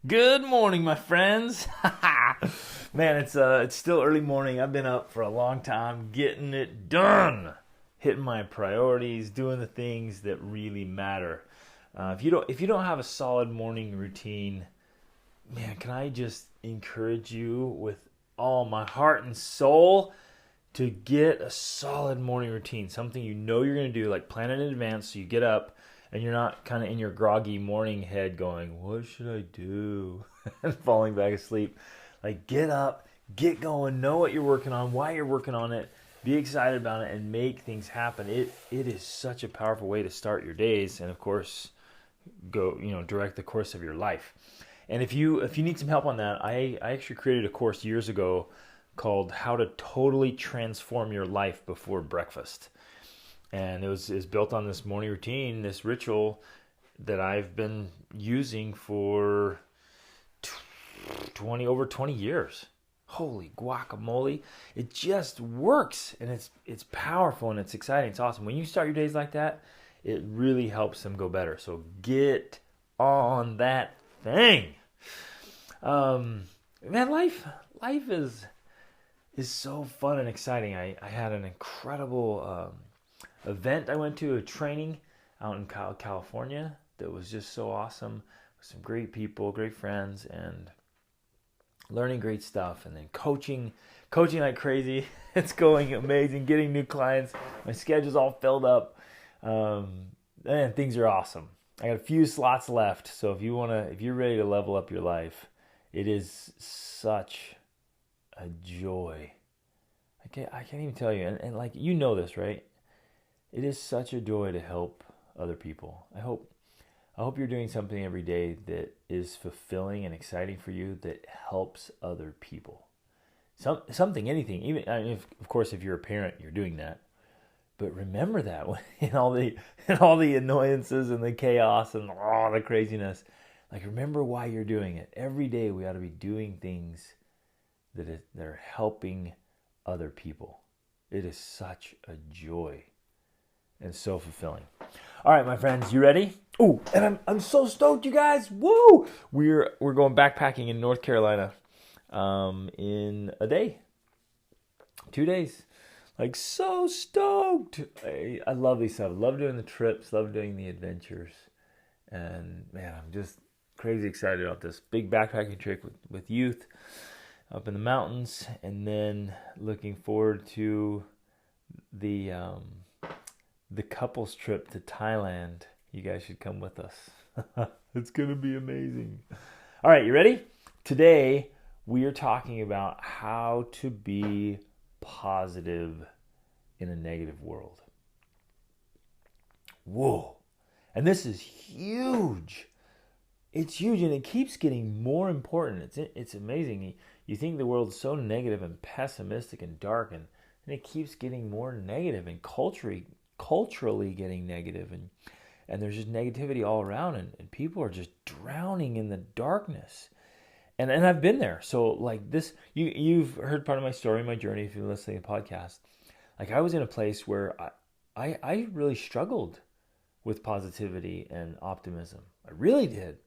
Good morning, my friends. Man, it's still early morning. I've been up for a long time, getting it done, hitting my priorities, doing the things that really matter. If you don't have a solid morning routine, man, can I just encourage you with all my heart and soul to get a solid morning routine, something you know you're going to do, like plan it in advance so you get up and you're not kind of in your groggy morning head going, what should I do? And falling back asleep. Like, get up, get going, know what you're working on, why you're working on it, be excited about it, and make things happen. It is such a powerful way to start your days, and of course, direct the course of your life. And if you need some help on that, I actually created a course years ago called How to Totally Transform Your Life Before Breakfast. And it was built on this morning routine, this ritual that I've been using for over 20 years. Holy guacamole. It just works, and it's powerful, and it's exciting. It's awesome. When you start your days like that, it really helps them go better. So get on that thing. Man, life is so fun and exciting. I had an incredible event I went to, a training out in California that was just so awesome, with some great people, great friends, and learning great stuff. And then coaching like crazy. It's going amazing, getting new clients. My schedule's all filled up, and things are awesome. I got a few slots left, so if you're ready to level up your life, it is such a joy. I can't even tell you, and like, you know this, right? It is such a joy to help other people. I hope you're doing something every day that is fulfilling and exciting for you, that helps other people. Anything. Even, of course, if you're a parent, you're doing that. But remember that in all the annoyances and the chaos and all the craziness, like, remember why you're doing it. Every day we ought to be doing things that are helping other people. It is such a joy. And so fulfilling. All right, my friends, you ready? Oh, and I'm so stoked, you guys! Woo! We're going backpacking in North Carolina, in a day, 2 days. Like, so stoked! I love these stuff. Love doing the trips. Love doing the adventures. And man, I'm just crazy excited about this big backpacking trip with youth up in the mountains, and then looking forward to the couples trip to Thailand. You guys should come with us. It's going to be amazing. All right, you ready? Today, we are talking about how to be positive in a negative world. Whoa. And this is huge. It's huge, and it keeps getting more important. It's amazing. You think the world's so negative and pessimistic and dark, and it keeps getting more negative and culturally getting negative, and there's just negativity all around, and people are just drowning in the darkness. And I've been there. So like this, you've heard part of my story, my journey, if you're listening to the podcast. Like, I was in a place where I really struggled with positivity and optimism. I really did.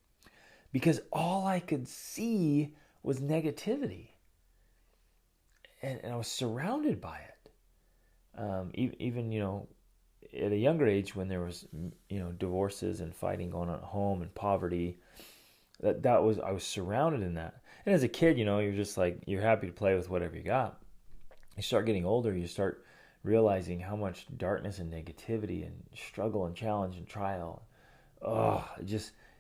Because all I could see was negativity. And I was surrounded by it. Even, at a younger age, when there was, divorces and fighting going on at home and poverty, I was surrounded in that. And as a kid, you're just like, you're happy to play with whatever you got. You start getting older, you start realizing how much darkness and negativity and struggle and challenge and trial,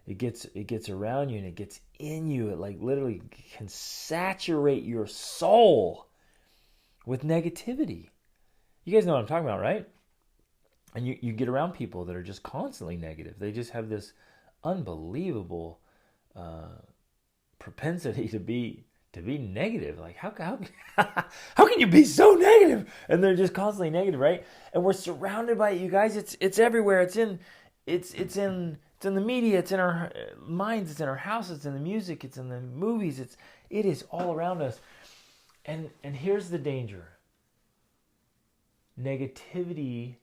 it gets around you, and it gets in you. It like literally can saturate your soul with negativity. You guys know what I'm talking about, right? And you get around people that are just constantly negative. They just have this unbelievable propensity to be negative. Like, how can you be so negative? And they're just constantly negative, right? And we're surrounded by it, you guys. It's everywhere. It's in the media. It's in our minds. It's in our houses. It's in the music. It's in the movies. It is all around us. And here's the danger. Negativity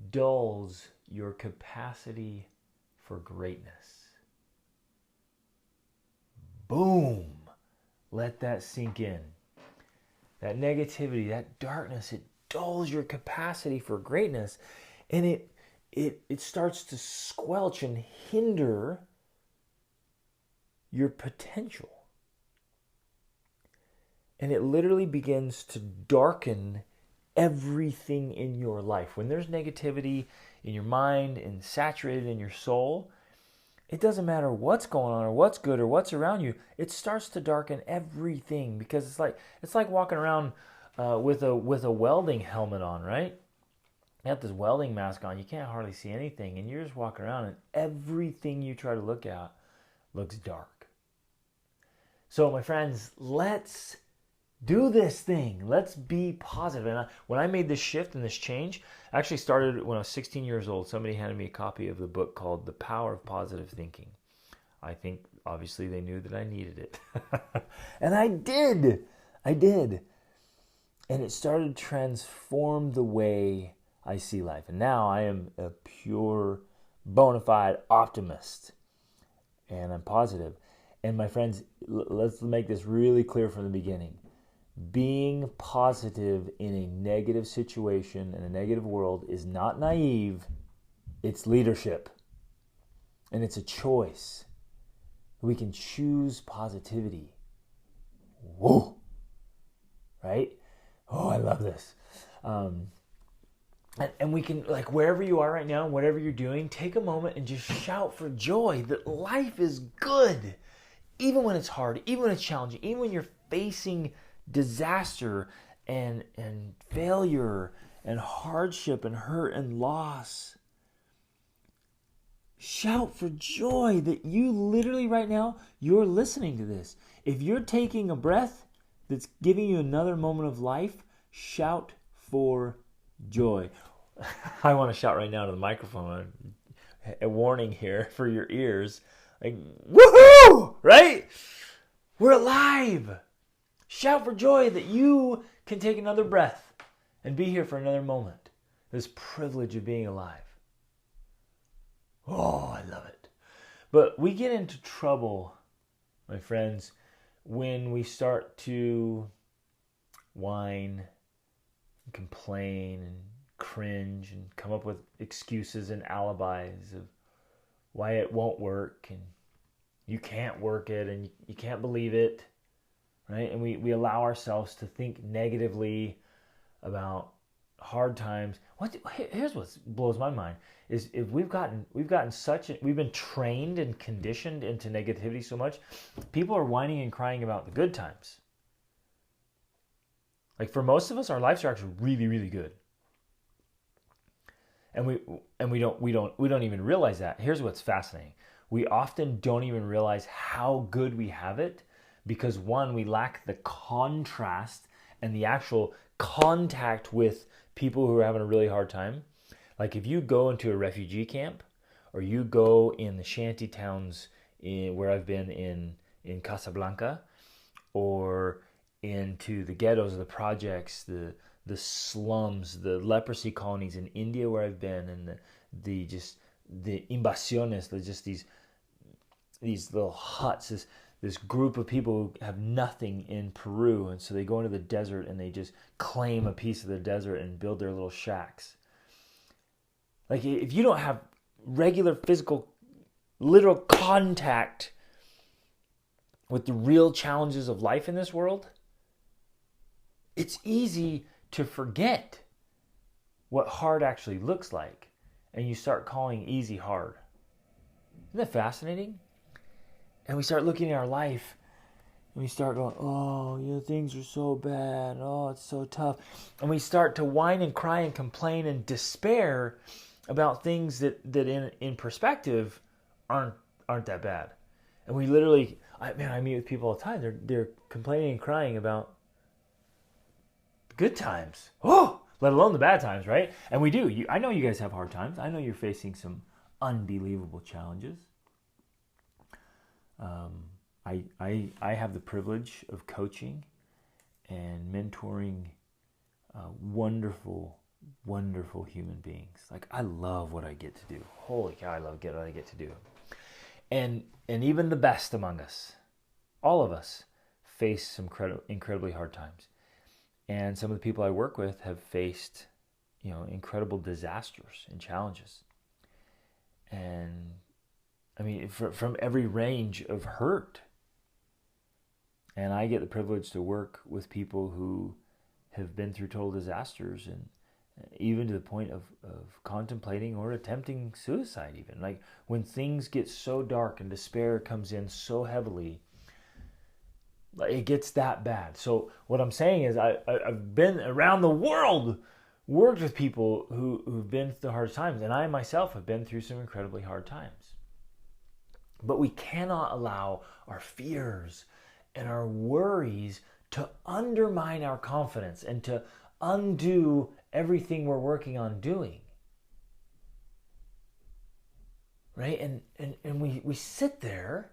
dulls your capacity for greatness. boom, let that sink in. That negativity, that darkness, it dulls your capacity for greatness, and it starts to squelch and hinder your potential. And it literally begins to darken everything in your life. When there's negativity in your mind and saturated in your soul, it doesn't matter what's going on or what's good or what's around you. It starts to darken everything, because it's like walking around with a welding helmet on, right? You have this welding mask on. You can't hardly see anything, and you're just walking around, and everything you try to look at looks dark. So, my friends, let's do this thing. Let's be positive. And when I made this shift and this change, I actually started when I was 16 years old. Somebody handed me a copy of the book called The Power of Positive Thinking. I think, obviously, they knew that I needed it. And I did. And it started to transform the way I see life. And now I am a pure, bona fide optimist. And I'm positive. And my friends, let's make this really clear from the beginning. Being positive in a negative situation, in a negative world, is not naive. It's leadership. And it's a choice. We can choose positivity. Whoa! Right? Oh, I love this. And we can, like, wherever you are right now, whatever you're doing, take a moment and just shout for joy that life is good. Even when it's hard, even when it's challenging, even when you're facing disaster and failure and hardship and hurt and loss. Shout for joy that you literally right now, you're listening to this. If you're taking a breath that's giving you another moment of life, shout for joy. I want to shout right now to the microphone. A warning here for your ears. Like, woohoo! Right? We're alive. Shout for joy that you can take another breath and be here for another moment. This privilege of being alive. Oh, I love it. But we get into trouble, my friends, when we start to whine, and complain, and cringe, and come up with excuses and alibis of why it won't work, and you can't work it, and you can't believe it. Right? And we allow ourselves to think negatively about hard times. Here's what blows my mind is if we've been trained and conditioned into negativity so much, people are whining and crying about the good times. Like, for most of us, our lives are actually really, really good. And we don't even realize that. Here's what's fascinating. We often don't even realize how good we have it, because one, we lack the contrast and the actual contact with people who are having a really hard time. Like, if you go into a refugee camp, or you go in the shanty towns where I've been in Casablanca, or into the ghettos, the projects, the slums, the leprosy colonies in India where I've been, and the invasiones, just these little huts, this group of people who have nothing in Peru, and so they go into the desert and they just claim a piece of the desert and build their little shacks. Like, if you don't have regular physical, literal contact with the real challenges of life in this world, it's easy to forget what hard actually looks like, and you start calling easy hard. Isn't that fascinating? And we start looking at our life, and we start going, oh, things are so bad. Oh, it's so tough. And we start to whine and cry and complain and despair about things that in perspective aren't that bad. And we literally, I meet with people all the time. They're complaining and crying about the good times. Oh, let alone the bad times, right? And we do. I know you guys have hard times. I know you're facing some unbelievable challenges. I have the privilege of coaching and mentoring wonderful, wonderful human beings. Like, I love what I get to do. Holy cow, I love what I get to do. And even the best among us, all of us face some incredibly hard times. And some of the people I work with have faced, incredible disasters and challenges. And I mean, from every range of hurt. And I get the privilege to work with people who have been through total disasters, and even to the point of contemplating or attempting suicide even. Like when things get so dark and despair comes in so heavily, it gets that bad. So what I'm saying is I've been around the world, worked with people who've been through the hardest times, and I myself have been through some incredibly hard times. But we cannot allow our fears and our worries to undermine our confidence and to undo everything we're working on doing. Right? And we sit there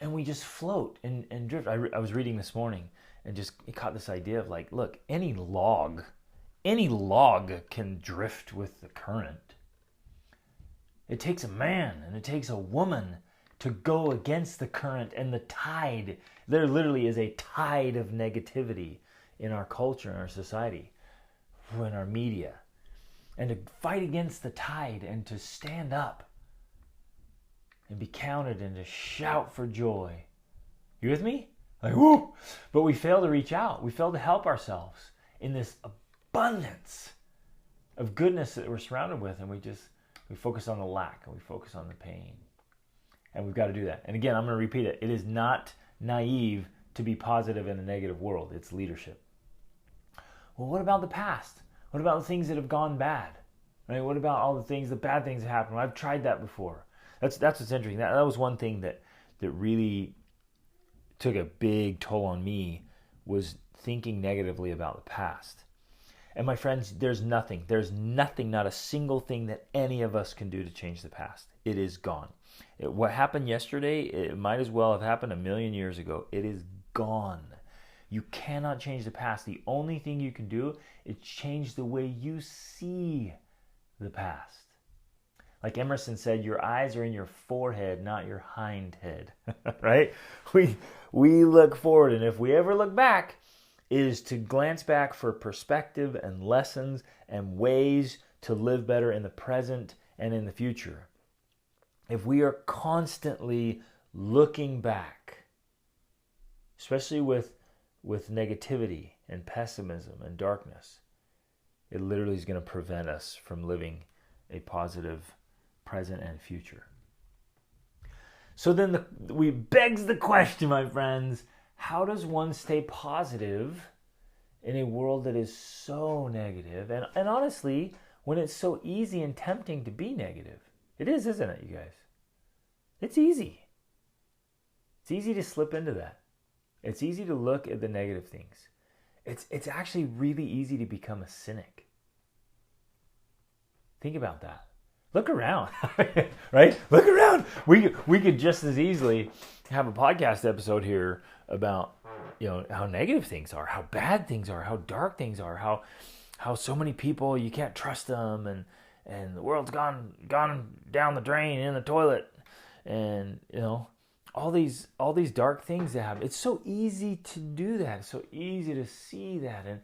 and we just float and drift. I was reading this morning and just caught this idea of like, look, any log can drift with the current. It takes a man and it takes a woman to go against the current and the tide. There literally is a tide of negativity in our culture, in our society, in our media. And to fight against the tide and to stand up and be counted and to shout for joy. You with me? Like, woo! But we fail to reach out. We fail to help ourselves in this abundance of goodness that we're surrounded with, and we focus on the lack and we focus on the pain. And we've got to do that. And again, I'm going to repeat it. It is not naive to be positive in a negative world. It's leadership. Well, what about the past? What about the things that have gone bad? Right? What about all the bad things that happened? I've tried that before. That's what's interesting. That was one thing that really took a big toll on me, was thinking negatively about the past. And my friends, there's nothing, not a single thing that any of us can do to change the past. It is gone. What happened yesterday, it might as well have happened 1,000,000 years ago. It is gone. You cannot change the past. The only thing you can do is change the way you see the past. Like Emerson said, your eyes are in your forehead, not your hind-head. Right? We look forward, and if we ever look back, it is to glance back for perspective and lessons and ways to live better in the present and in the future. If we are constantly looking back, especially with negativity and pessimism and darkness, it literally is going to prevent us from living a positive present and future. So then we begs the question, my friends, how does one stay positive in a world that is so negative? And honestly, when it's so easy and tempting to be negative. It is, isn't it, you guys? It's easy. It's easy to slip into that. It's easy to look at the negative things. It's actually really easy to become a cynic. Think about that. Look around, right? Look around. We could just as easily have a podcast episode here about, how negative things are, how bad things are, how dark things are, how so many people, you can't trust them, and the world's gone down the drain, in the toilet, and all these dark things that happen. It's so easy to do that. It's so easy to see that. And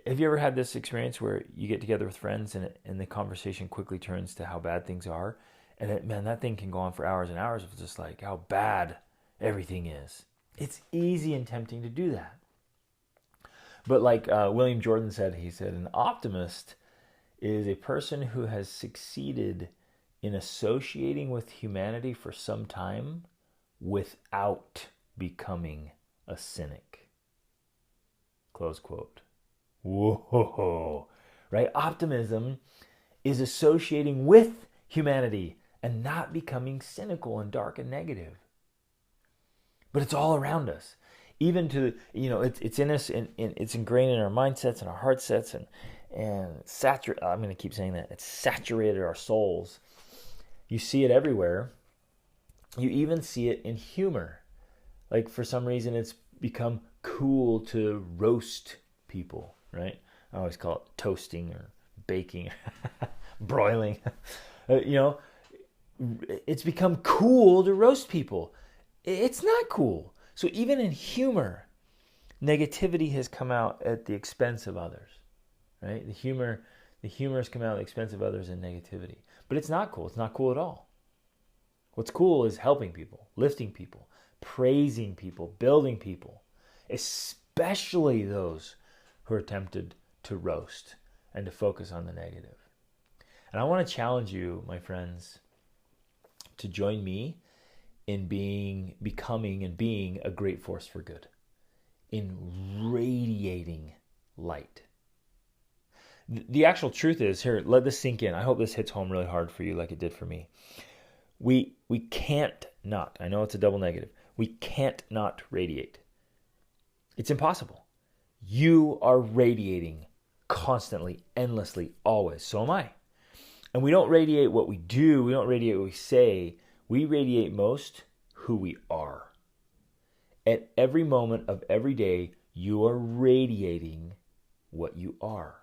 have you ever had this experience where you get together with friends and the conversation quickly turns to how bad things are? And that thing can go on for hours and hours of just like how bad everything is. It's easy and tempting to do that. But like William Jordan said, he said, an optimist is a person who has succeeded in associating with humanity for some time without becoming a cynic. Close quote. Whoa, right? Optimism is associating with humanity and not becoming cynical and dark and negative. But it's all around us. Even to, it's in us, and it's ingrained in our mindsets and our heart sets, and I'm going to keep saying that. It's saturated our souls. You see it everywhere. You even see it in humor. Like for some reason it's become cool to roast people, right? I always call it toasting or baking, broiling. It's become cool to roast people. It's not cool. So even in humor, negativity has come out at the expense of others, right? The humor has come out at the expense of others in negativity. But it's not cool. It's not cool at all. What's cool is helping people, lifting people, praising people, building people, especially those who are tempted to roast and to focus on the negative. And I want to challenge you, my friends, to join me in becoming and being a great force for good, in radiating light. The actual truth is, here, let this sink in. I hope this hits home really hard for you like it did for me. We can't not, I know it's a double negative, we can't not radiate. It's impossible. You are radiating constantly, endlessly, always. So am I. And we don't radiate what we do, we don't radiate what we say, we radiate most who we are. At every moment of every day, you are radiating what you are.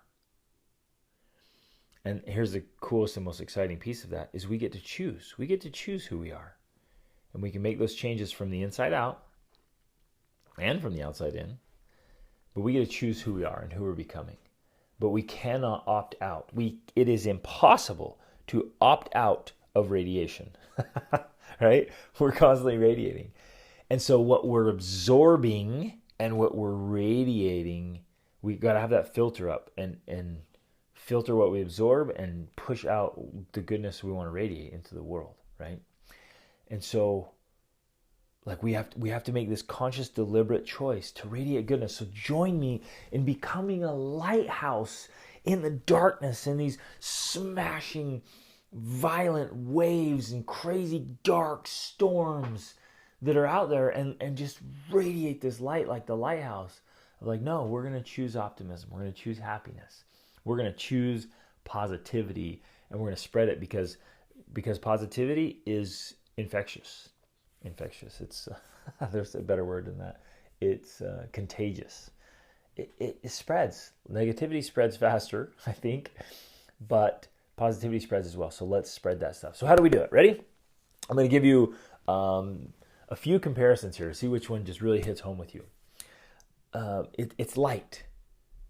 And here's the coolest and most exciting piece of that is we get to choose. We get to choose who we are. And we can make those changes from the inside out and from the outside in. But we get to choose who we are and who we're becoming. But we cannot opt out. It is impossible to opt out of radiation. Right? We're constantly radiating. And so what we're absorbing and what we're radiating, we got to have that filter up and filter what we absorb and push out the goodness we want to radiate into the world, right? And so like we have to make this conscious, deliberate choice to radiate goodness. So join me in becoming a lighthouse in the darkness, in these smashing, violent waves and crazy dark storms that are out there, and just radiate this light like the lighthouse. Like, no, we're going to choose optimism. We're going to choose happiness. We're going to choose positivity, and we're going to spread it because positivity is infectious. It's there's a better word than that. It's contagious. It spreads. Negativity spreads faster, I think, but positivity spreads as well. So let's spread that stuff. So how do we do it? Ready? I'm going to give you a few comparisons here to see which one just really hits home with you. It's light.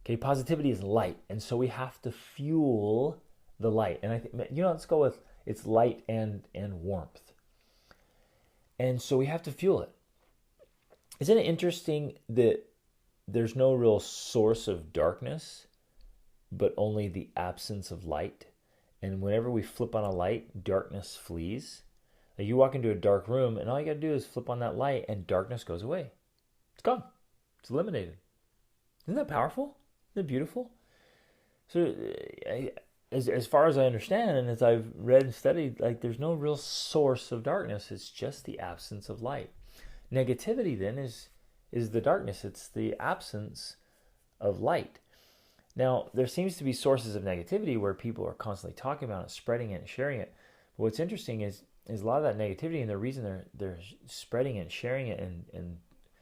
Okay, positivity is light, and so we have to fuel the light. And I think, let's go with it's light and warmth. And so we have to fuel it. Isn't it interesting that there's no real source of darkness, but only the absence of light? And whenever we flip on a light, darkness flees. Like you walk into a dark room, and all you got to do is flip on that light, and darkness goes away. It's gone. It's eliminated. Isn't that powerful? Isn't it beautiful? So, as far as I understand, and as I've read and studied, like there's no real source of darkness. It's just the absence of light. Negativity then is the darkness. It's the absence of light. Now, there seems to be sources of negativity where people are constantly talking about it, spreading it, and sharing it. But what's interesting is a lot of that negativity, and the reason they're spreading it, sharing it, and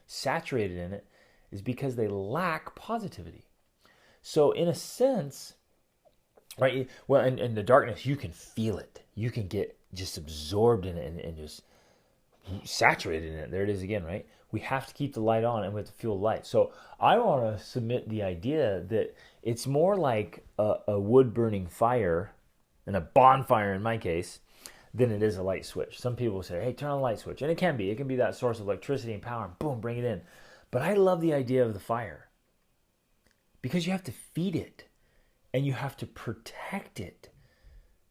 saturated in it, is because they lack positivity. So in a sense, right, well, in the darkness, you can feel it. You can get just absorbed in it and just saturated in it. There it is again, right? We have to keep the light on, and we have to fuel the light. So I want to submit the idea that it's more like a wood-burning fire, and a bonfire in my case, than it is a light switch. Some people say, hey, turn on the light switch. And it can be that source of electricity and power, and boom, bring it in. But I love the idea of the fire because you have to feed it and you have to protect it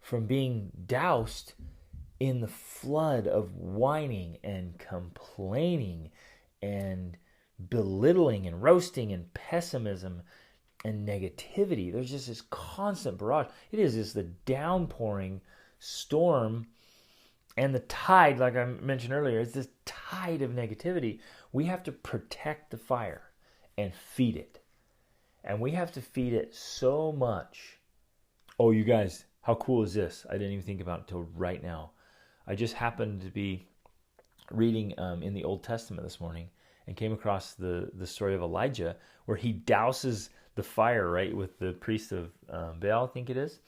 from being doused in the flood of whining and complaining and belittling and roasting and pessimism and negativity. There's just this constant barrage. It is just the downpouring storm, and the tide, like I mentioned earlier, is this tide of negativity. We have to protect the fire and feed it. And we have to feed it so much. Oh, you guys, how cool is this? I didn't even think about it until right now. I just happened to be reading in the Old Testament this morning and came across the story of Elijah, where he douses the fire, right, with the priest of Baal, I think it is,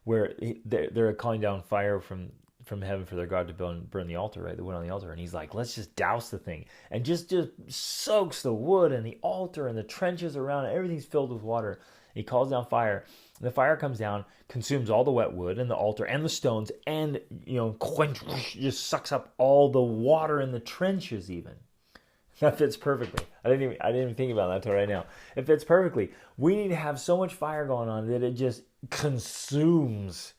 where they're calling down fire from from heaven for their God to burn the altar, right? The wood on the altar. And he's like, let's just douse the thing. And just soaks the wood and the altar and the trenches around it. Everything's filled with water. He calls down fire. And the fire comes down, consumes all the wet wood and the altar and the stones, and just sucks up all the water in the trenches even. That fits perfectly. I didn't even think about that until right now. It fits perfectly. We need to have so much fire going on that it just consumes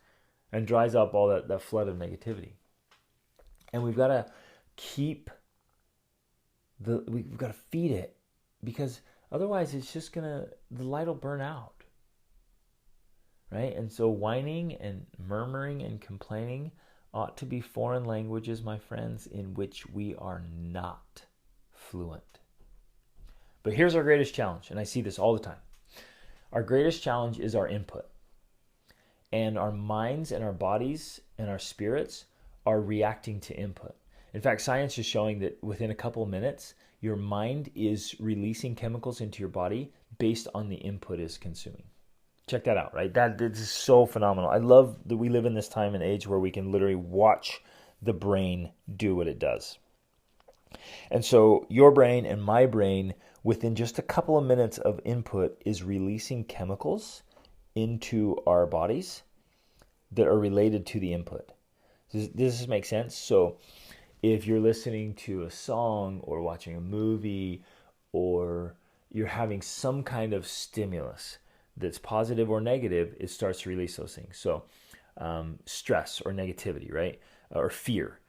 and dries up all that flood of negativity. And we've got to we've got to feed it, because otherwise it's just the light will burn out. Right? And so whining and murmuring and complaining ought to be foreign languages, my friends, in which we are not fluent. But here's our greatest challenge, and I see this all the time. Our greatest challenge is our input. And our minds and our bodies and our spirits are reacting to input. In fact, science is showing that within a couple of minutes, your mind is releasing chemicals into your body based on the input it's consuming. Check that out, right? This is so phenomenal. I love that we live in this time and age where we can literally watch the brain do what it does. And so your brain and my brain, within just a couple of minutes of input, is releasing chemicals into our bodies that are related to the input. Does this make sense? So if you're listening to a song or watching a movie, or you're having some kind of stimulus that's positive or negative, it starts to release those things. So stress or negativity, right? Or fear.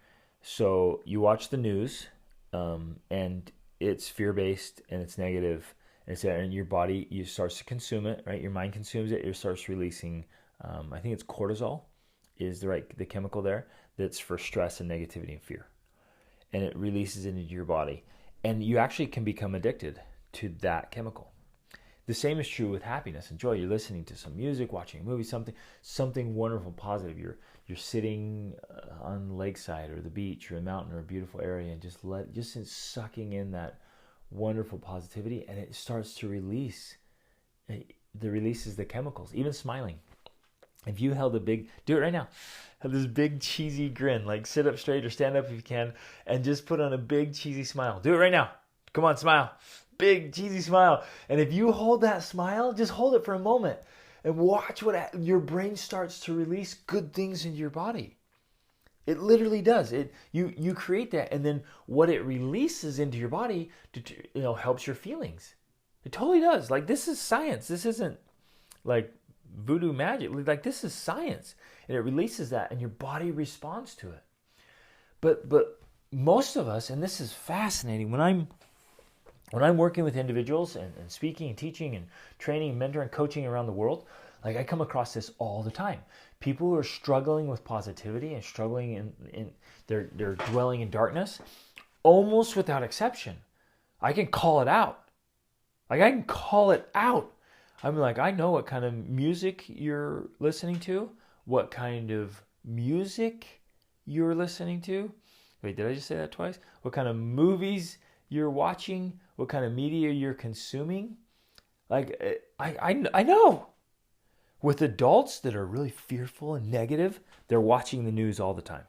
So you watch the news, and it's fear-based and it's negative, and your body starts to consume it, right? Your mind consumes it. It starts releasing, I think it's cortisol is the chemical there that's for stress and negativity and fear. And it releases it into your body. And you actually can become addicted to that chemical. The same is true with happiness and joy. You're listening to some music, watching a movie, something wonderful, positive. You're sitting on the lakeside or the beach or a mountain or a beautiful area, and just sucking in that wonderful positivity, and it starts to release. It releases the chemicals. Even smiling. If you held do it right now. Have this big cheesy grin, like sit up straight or stand up if you can, and just put on a big cheesy smile. Do it right now. Come on, smile. Big cheesy smile. And if you hold that smile, just hold it for a moment and watch what your brain starts to release good things into your body. It literally does. You create that, and then what it releases into your body helps your feelings. It totally does. Like, this is science. This isn't like voodoo magic. Like, this is science, and it releases that, and your body responds to it. But most of us, and this is fascinating, when I'm working with individuals and speaking and teaching and training, mentoring, coaching around the world, like, I come across this all the time. People who are struggling with positivity and struggling they're dwelling in darkness, almost without exception. I can call it out. Like, I can call it out. I'm like, I know what kind of music you're listening to, what kind of music you're listening to. Wait, did I just say that twice? What kind of movies you're watching, what kind of media you're consuming. Like, I know. With adults that are really fearful and negative, they're watching the news all the time.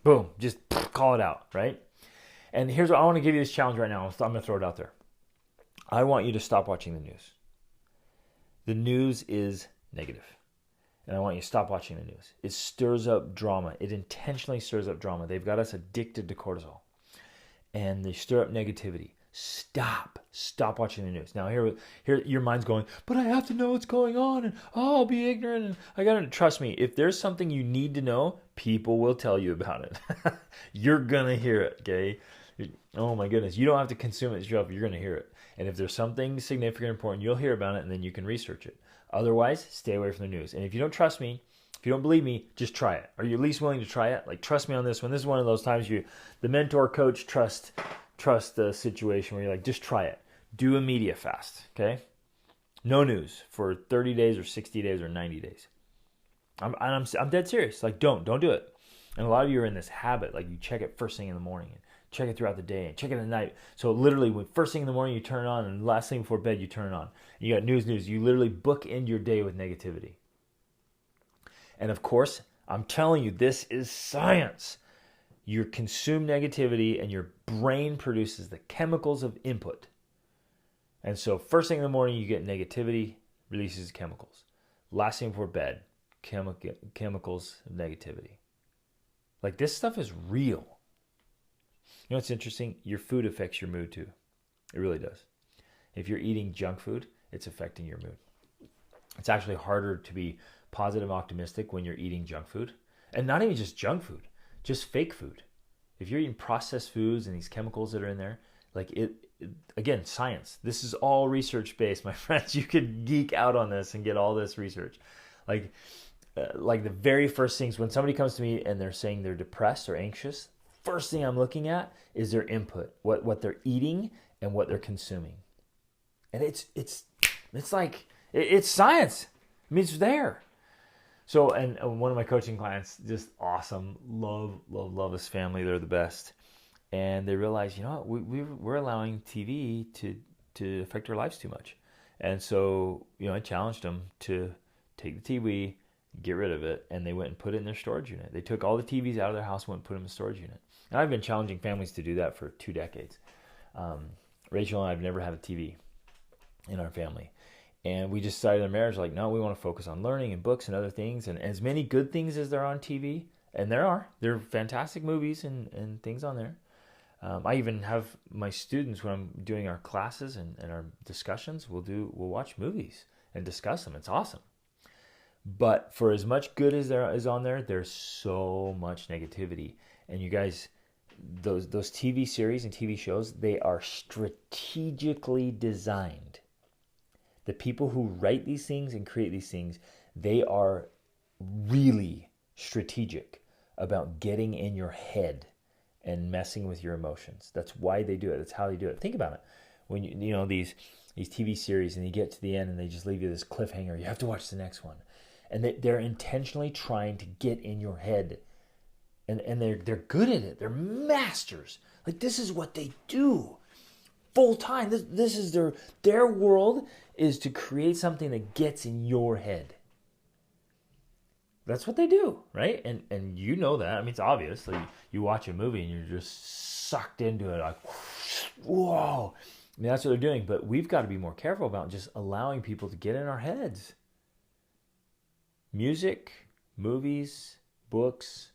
Boom, just call it out, right? And here's what I want to give you this challenge right now. I'm going to throw it out there. I want you to stop watching the news. The news is negative. And I want you to stop watching the news. It stirs up drama. It intentionally stirs up drama. They've got us addicted to cortisol. And they stir up negativity. Stop watching the news. Now here your mind's going, but I have to know what's going on, and I'll be ignorant, and I gotta trust me. If there's something you need to know, people will tell you about it. You're gonna hear it, okay? Oh my goodness, you don't have to consume it yourself. You're gonna hear it. And if there's something significant, important, you'll hear about it, and then you can research it. Otherwise, stay away from the news. And if you don't trust me, if you don't believe me, just try it. Are you at least willing to try it? Like, trust me on this one. This is one of those times the mentor, coach, trust the situation where you're like, just try it. Do a media fast, okay? No news for 30 days or 60 days or 90 days. I'm dead serious. Like, don't do it. And a lot of you are in this habit. Like, you check it first thing in the morning, and check it throughout the day, and check it at night. So literally, when first thing in the morning you turn it on, and last thing before bed you turn it on. You got news. You literally bookend your day with negativity. And of course, I'm telling you, this is science. You consume negativity and your brain produces the chemicals of input. And so first thing in the morning, you get negativity, releases chemicals. Last thing before bed, chemicals of negativity. Like, this stuff is real. You know what's interesting? Your food affects your mood too. It really does. If you're eating junk food, it's affecting your mood. It's actually harder to be positive and optimistic when you're eating junk food. And not even just junk food, just fake food. If you're eating processed foods and these chemicals that are in there, like again, science. This is all research based, my friends. You could geek out on this and get all this research. Like the very first things, when somebody comes to me and they're saying they're depressed or anxious, first thing I'm looking at is their input, what they're eating and what they're consuming. And it's like, it's science. I mean, it's there. So, and one of my coaching clients, just awesome, love this family. They're the best. And they realize, you know what, we're allowing TV to affect our lives too much. And so, you know, I challenged them to take the TV, get rid of it, and they went and put it in their storage unit. They took all the TVs out of their house, went and put them in the storage unit. And I've been challenging families to do that for 2 decades. Rachel and I have never had a TV in our family. And we just decided in our marriage, like, no, we want to focus on learning and books and other things. And as many good things as there are on TV, and there are fantastic movies and things on there. I even have my students, when I'm doing our classes and our discussions, we'll watch movies and discuss them. It's awesome. But for as much good as there is on there, there's so much negativity. And you guys, those TV series and TV shows, they are strategically designed. The people who write these things and create these things, they are really strategic about getting in your head and messing with your emotions. That's why they do it. That's how they do it. Think about it. When you know these TV series and you get to the end and they just leave you this cliffhanger, you have to watch the next one. And they're intentionally trying to get in your head. And they're good at it. They're masters. Like, this is what they do full time. This is their world, is to create something that gets in your head. That's what they do, right? And you know that. I mean, it's obvious. Like, you watch a movie and you're just sucked into it. Like, whoa. I mean, that's what they're doing. But we've got to be more careful about just allowing people to get in our heads. Music, movies, books,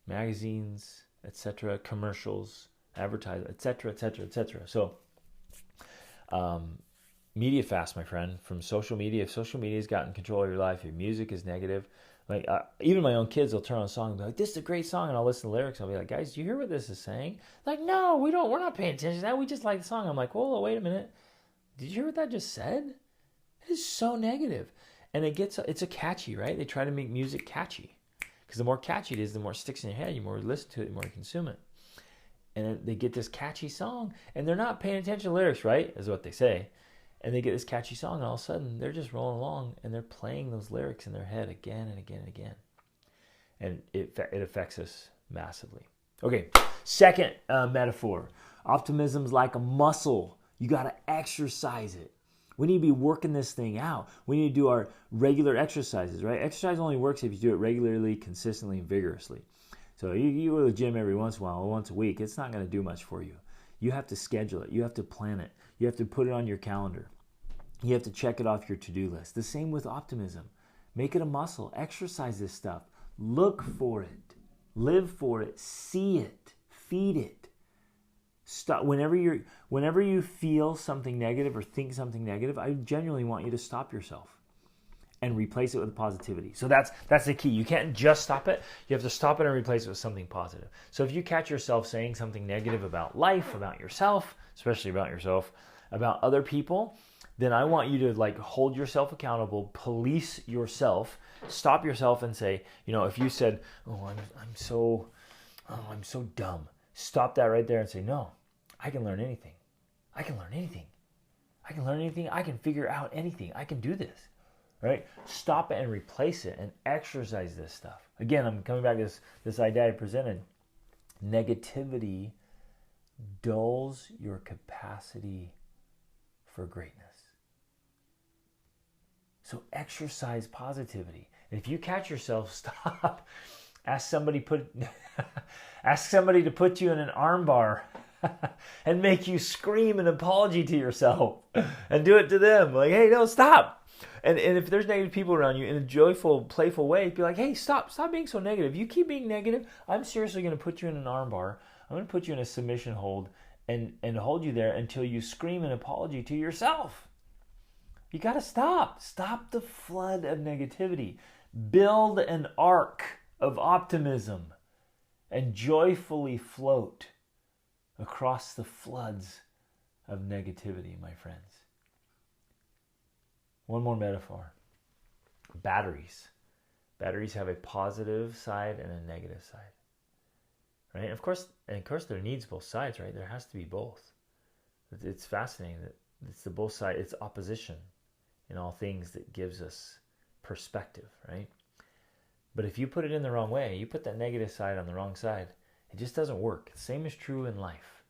magazines, etc., commercials, advertising, etc., etc., etc. So, media fast, my friend, from social media. If social media has gotten control of your life, your music is negative. Like, even my own kids will turn on a song and be like, this is a great song, and I'll listen to the lyrics. I'll be like, guys, do you hear what this is saying? Like, no, we're not paying attention to that. We just like the song. I'm like, whoa, wait a minute. Did you hear what that just said? It is so negative. And it's a catchy, right? They try to make music catchy. Because the more catchy it is, the more it sticks in your head. The more you listen to it, the more you consume it. And they get this catchy song, and they're not paying attention to the lyrics, right? Is what they say. And they get this catchy song, and all of a sudden, they're just rolling along, and they're playing those lyrics in their head again and again and again. And it affects us massively. Okay, second metaphor. Optimism's like a muscle. You got to exercise it. We need to be working this thing out. We need to do our regular exercises, right? Exercise only works if you do it regularly, consistently, and vigorously. So you go to the gym every once in a while, or once a week. It's not going to do much for you. You have to schedule it. You have to plan it. You have to put it on your calendar. You have to check it off your to-do list. The same with optimism. Make it a muscle. Exercise this stuff. Look for it. Live for it. See it. Feed it. Stop. Whenever you feel something negative or think something negative, I genuinely want you to stop yourself and replace it with positivity. So that's the key. You can't just stop it. You have to stop it and replace it with something positive. So if you catch yourself saying something negative about life, about yourself, especially about yourself, about other people, then I want you to hold yourself accountable, police yourself, stop yourself and say, if you said, I'm so dumb, stop that right there and say, no, I can learn anything. I can learn anything. I can learn anything. I can figure out anything. I can do this, right? Stop it and replace it and exercise this stuff. Again, I'm coming back to this idea I presented. Negativity dulls your capacity for greatness. So exercise positivity. If you catch yourself, stop. Ask somebody to put you in an arm bar and make you scream an apology to yourself and do it to them. Like, hey, no, stop. And if there's negative people around you in a joyful, playful way, be like, hey, stop being so negative. You keep being negative, I'm seriously going to put you in an arm bar. I'm going to put you in a submission hold and hold you there until you scream an apology to yourself. You got to stop. Stop the flood of negativity. Build an ark of optimism and joyfully float across the floods of negativity, my friends. One more metaphor. Batteries. Batteries have a positive side and a negative side. Right? And of course there needs both sides, right? There has to be both. It's fascinating that it's the both sides, it's opposition in all things that gives us perspective, right? But if you put it in the wrong way, you put that negative side on the wrong side, it just doesn't work. The same is true in life.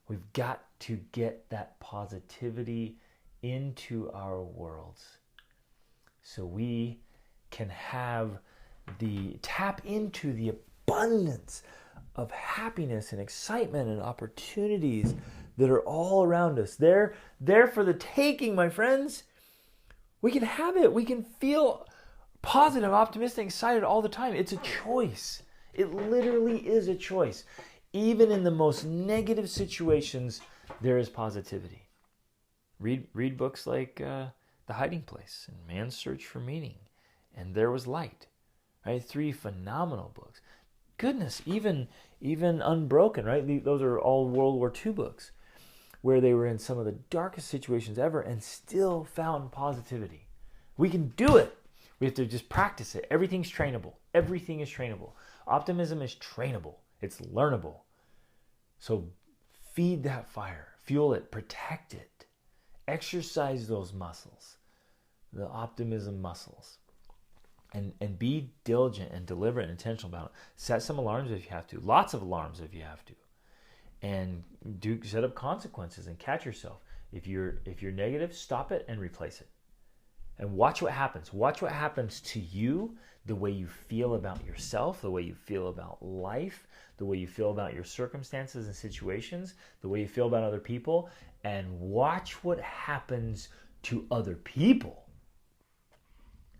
We've got to get that positivity into our worlds so we can tap into the abundance of happiness and excitement and opportunities that are all around us. They're there for the taking, my friends. We can have it. We can feel positive, optimistic, excited all the time. It's a choice. It literally is a choice. Even in the most negative situations, there is positivity. Read books like The Hiding Place and Man's Search for Meaning and There Was Light. Right? 3 phenomenal books. Goodness, even Unbroken, right? Those are all World War II books where they were in some of the darkest situations ever and still found positivity. We can do it. We have to just practice it. Everything's trainable. Everything is trainable. Optimism is trainable. It's learnable. So feed that fire. Fuel it. Protect it. Exercise those muscles. The optimism muscles. And be diligent and deliberate and intentional about it. Set some alarms if you have to. Lots of alarms if you have to. And set up consequences and catch yourself. If you're negative, stop it and replace it. And watch what happens. Watch what happens to you, the way you feel about yourself, the way you feel about life, the way you feel about your circumstances and situations, the way you feel about other people, and watch what happens to other people.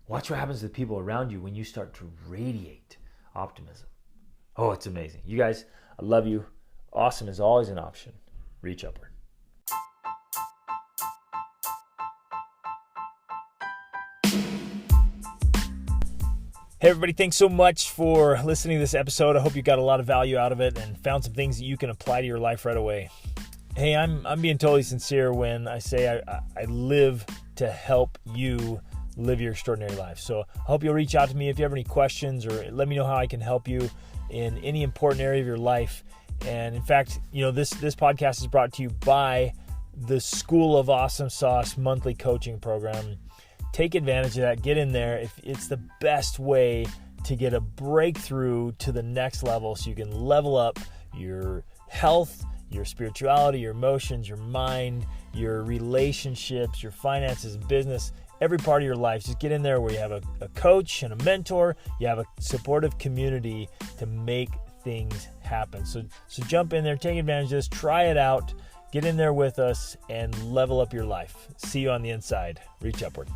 Watch what happens to the people around you when you start to radiate optimism. Oh, it's amazing. You guys, I love you. Awesome is always an option. Reach upward. Hey everybody, thanks so much for listening to this episode. I hope you got a lot of value out of it and found some things that you can apply to your life right away. Hey, I'm being totally sincere when I say I live to help you live your extraordinary life. So I hope you'll reach out to me if you have any questions or let me know how I can help you in any important area of your life. And in fact, this podcast is brought to you by the School of Awesome Sauce monthly coaching program. Take advantage of that. Get in there. It's the best way to get a breakthrough to the next level so you can level up your health, your spirituality, your emotions, your mind, your relationships, your finances, business, every part of your life. Just get in there where you have a coach and a mentor. You have a supportive community to make things happen. So jump in there, take advantage of this, try it out, get in there with us, and level up your life. See you on the inside. Reach upward.